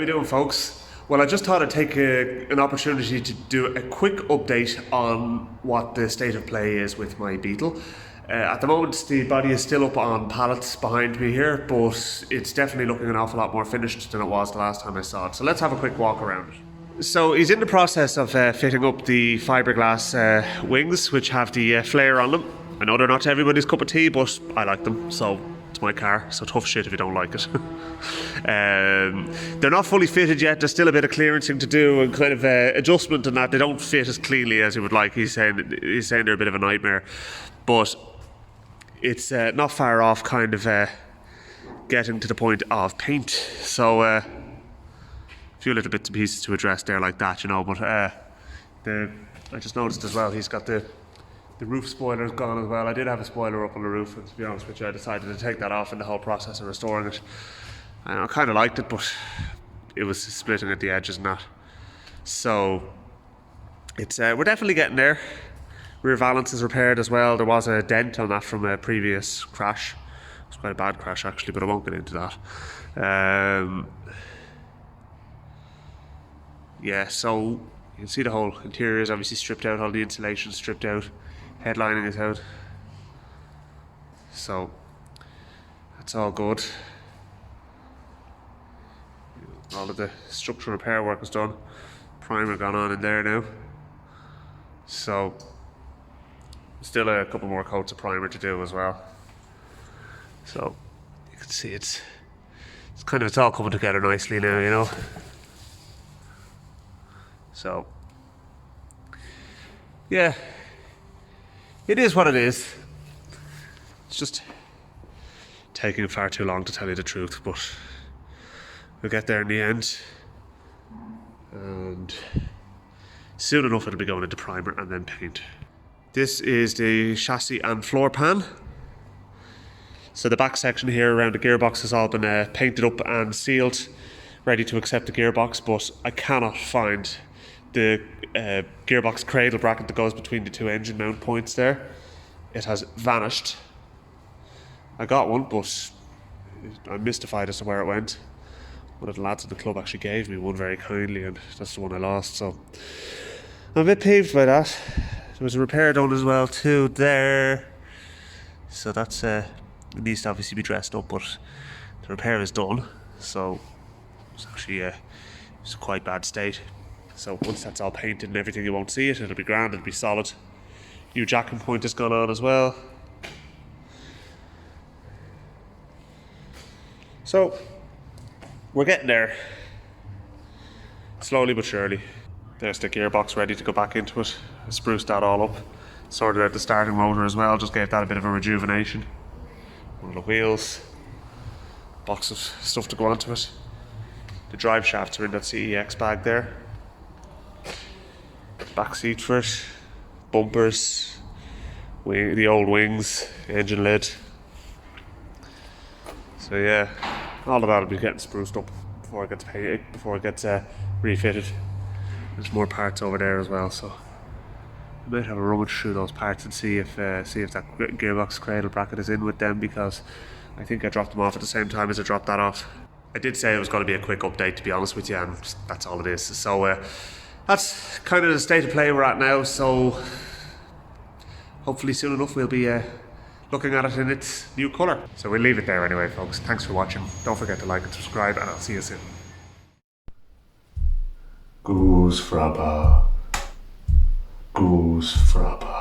we doing, folks? Well, I just thought I'd take an opportunity to do a quick update on what the state of play is with my Beetle. At the moment, the body is still up on pallets behind me here, but it's definitely looking an awful lot more finished than it was the last time I saw it. So let's have a quick walk around it. So he's in the process of fitting up the fiberglass wings, which have the flare on them. I know they're not everybody's cup of tea, but I like them, so it's my car, so tough shit if you don't like it. They're not fully fitted yet. There's still a bit of clearancing to do and kind of adjustment and that. They don't fit as cleanly as you would like. He's saying they're a bit of a nightmare, but it's not far off kind of getting to the point of paint. So a few little bits and pieces to address there like that, you know, but I just noticed as well he's got the roof spoiler's gone as well. I did have a spoiler up on the roof, and to be honest with you, I decided to take that off in the whole process of restoring it. And I kind of liked it, but it was splitting at the edges and that. So it's we're definitely getting there. Rear valance is repaired as well. There was a dent on that from a previous crash. It was quite a bad crash actually, but I won't get into that. Yeah, so you can see the whole interior is obviously stripped out, all the insulation stripped out, headlining is out. So that's all good. All of the structural repair work was done. Primer gone on in there now. So still a couple more coats of primer to do as well. So you can see it's all coming together nicely now, you know. So yeah, it is what it is. It's just taking far too long, to tell you the truth, but we'll get there in the end, and soon enough it'll be going into primer and then paint. This is the chassis and floor pan. So the back section here around the gearbox has all been painted up and sealed, ready to accept the gearbox, but I cannot find the gearbox cradle bracket that goes between the two engine mount points there. It has vanished. I got one, but I'm mystified as to where it went. One of the lads at the club actually gave me one very kindly, and that's the one I lost, so I'm a bit peeved by that. There was a repair done as well too there, so that's it needs to obviously be dressed up, but the repair is done, so it's actually it's a quite bad state. So once that's all painted and everything, you won't see it. It'll be grand, it'll be solid. New jacking point has gone on as well. So we're getting there, slowly but surely. There's the gearbox ready to go back into it. I spruced that all up, sorted out the starting motor as well, just gave that a bit of a rejuvenation. One of the wheels, box of stuff to go onto it. The drive shafts are in that CEX bag there. Back seat for it, bumpers, the old wings, engine lid. So yeah, all of that will be getting spruced up before it gets painted, before it gets refitted. There's more parts over there as well, so I might have a rummage through those parts and see if that gearbox cradle bracket is in with them, because I think I dropped them off at the same time as I dropped that off. I did say it was going to be a quick update, to be honest with you, and that's all it is. So that's kind of the state of play we're at now, so hopefully soon enough we'll be looking at it in its new colour. So we'll leave it there anyway, folks. Thanks for watching. Don't forget to like and subscribe, and I'll see you soon. Goose frappa. Goose frappa.